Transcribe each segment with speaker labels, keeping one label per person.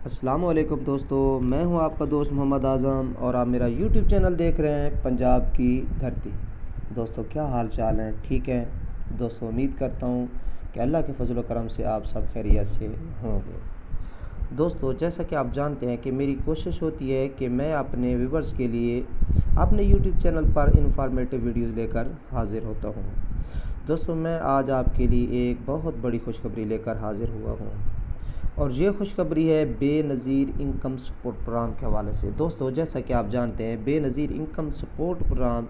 Speaker 1: السلام علیکم دوستو، میں ہوں آپ کا دوست محمد اعظم اور آپ میرا یوٹیوب چینل دیکھ رہے ہیں پنجاب کی دھرتی۔ دوستو کیا حال چال ہیں؟ ٹھیک ہے دوستو، امید کرتا ہوں کہ اللہ کے فضل و کرم سے آپ سب خیریت سے ہوں گے۔ دوستو جیسا کہ آپ جانتے ہیں کہ میری کوشش ہوتی ہے کہ میں اپنے ویورز کے لیے اپنے یوٹیوب چینل پر انفارمیٹیو ویڈیوز لے کر حاضر ہوتا ہوں۔ دوستو میں آج آپ کے لیے ایک بہت بڑی خوشخبری لے کر حاضر ہوا ہوں، اور یہ خوشخبری ہے بے نظیر انکم سپورٹ پروگرام کے حوالے سے۔ دوستو جیسا کہ آپ جانتے ہیں بے نظیر انکم سپورٹ پروگرام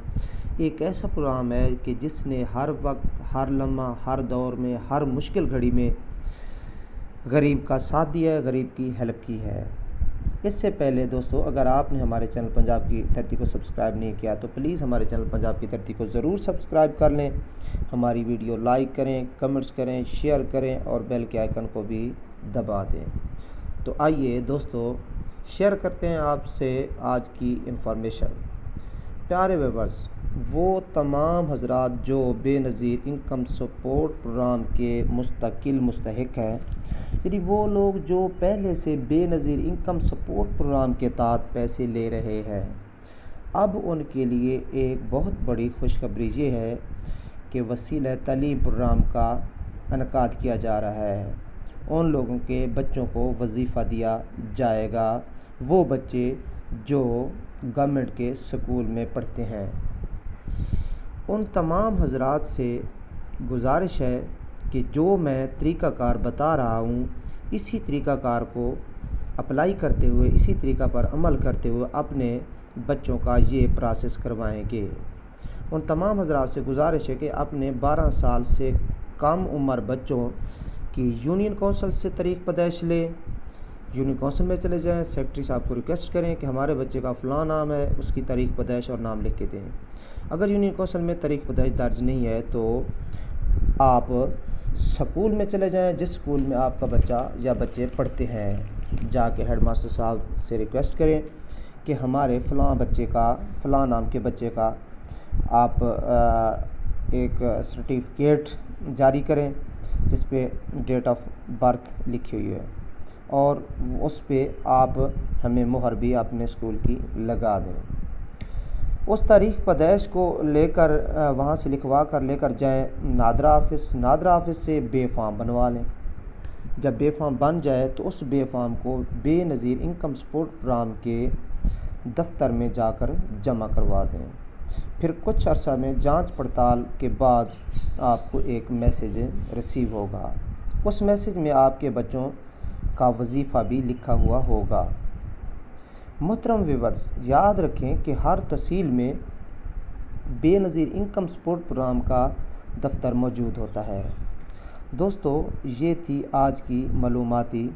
Speaker 1: ایک ایسا پروگرام ہے کہ جس نے ہر وقت، ہر لمحہ، ہر دور میں، ہر مشکل گھڑی میں غریب کا ساتھ دیا ہے، غریب کی ہیلپ کی ہے۔ اس سے پہلے دوستو اگر آپ نے ہمارے چینل پنجاب کی دھرتی کو سبسکرائب نہیں کیا تو پلیز ہمارے چینل پنجاب کی دھرتی کو ضرور سبسکرائب کر لیں، ہماری ویڈیو لائک کریں، کمنٹس کریں، شیئر کریں اور بیل کے آئیکن کو بھی دبا دیں۔ تو آئیے دوستو شیئر کرتے ہیں آپ سے آج کی انفارمیشن۔ پیارے ویورز، وہ تمام حضرات جو بے نظیر انکم سپورٹ پروگرام کے مستقل مستحق ہیں، یعنی وہ لوگ جو پہلے سے بے نظیر انکم سپورٹ پروگرام کے تحت پیسے لے رہے ہیں، اب ان کے لیے ایک بہت بڑی خوشخبری یہ ہے کہ وسیلہ تعلیم پروگرام کا انعقاد کیا جا رہا ہے۔ ان لوگوں کے بچوں کو وظیفہ دیا جائے گا، وہ بچے جو گورنمنٹ کے سکول میں پڑھتے ہیں۔ ان تمام حضرات سے گزارش ہے کہ جو میں طریقہ کار بتا رہا ہوں، اسی طریقہ کار کو اپلائی کرتے ہوئے، اسی طریقہ پر عمل کرتے ہوئے اپنے بچوں کا یہ پروسیس کروائیں گے۔ ان تمام حضرات سے گزارش ہے کہ اپنے 12 سال سے کم عمر بچوں کی یونین کونسل سے تاریخ پیدائش لیں، یونین کونسل میں چلے جائیں، سیکرٹری صاحب کو ریکویسٹ کریں کہ ہمارے بچے کا فلاں نام ہے، اس کی تاریخ پیدائش اور نام لکھ کے دیں۔ اگر یونین کونسل میں تاریخ پیدائش درج نہیں ہے تو آپ سکول میں چلے جائیں، جس سکول میں آپ کا بچہ یا بچے پڑھتے ہیں، جا کے ہیڈ ماسٹر صاحب سے ریکویسٹ کریں کہ ہمارے فلاں بچے کا، فلاں نام کے بچے کا آپ ایک سرٹیفکیٹ جاری کریں جس پہ ڈیٹ آف برتھ لکھی ہوئی ہے، اور اس پہ آپ ہمیں مہر بھی اپنے اسکول کی لگا دیں۔ اس تاریخ پیدائش کو لے کر وہاں سے لکھوا کر لے کر جائیں نادرا آفس، نادرا آفس سے بے فارم بنوا لیں۔ جب بے فارم بن جائے تو اس بے فارم کو بے نظیر انکم سپورٹ پروگرام کے دفتر میں جا کر جمع کروا دیں۔ پھر کچھ عرصہ میں جانچ پڑتال کے بعد آپ کو ایک میسیج ریسیو ہوگا۔ اس میسیج میں آپ کے بچوں کا وظیفہ بھی لکھا ہوا ہوگا۔ محترم ویورز، یاد رکھیں کہ ہر تحصیل میں بے نظیر انکم سپورٹ پروگرام کا دفتر موجود ہوتا ہے۔ دوستو یہ تھی آج کی معلوماتی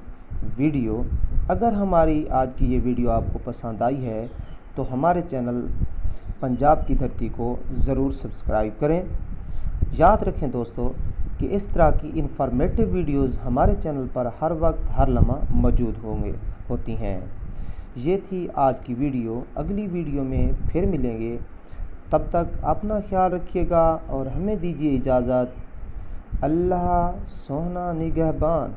Speaker 1: ویڈیو۔ اگر ہماری آج کی یہ ویڈیو آپ کو پسند آئی ہے تو ہمارے چینل پنجاب کی دھرتی کو ضرور سبسکرائب کریں۔ یاد رکھیں دوستو کہ اس طرح کی انفارمیٹیو ویڈیوز ہمارے چینل پر ہر وقت، ہر لمحہ موجود ہوتی ہیں۔ یہ تھی آج کی ویڈیو۔ اگلی ویڈیو میں پھر ملیں گے، تب تک اپنا خیال رکھیے گا اور ہمیں دیجیے اجازت۔ اللہ سوہنا نگہبان۔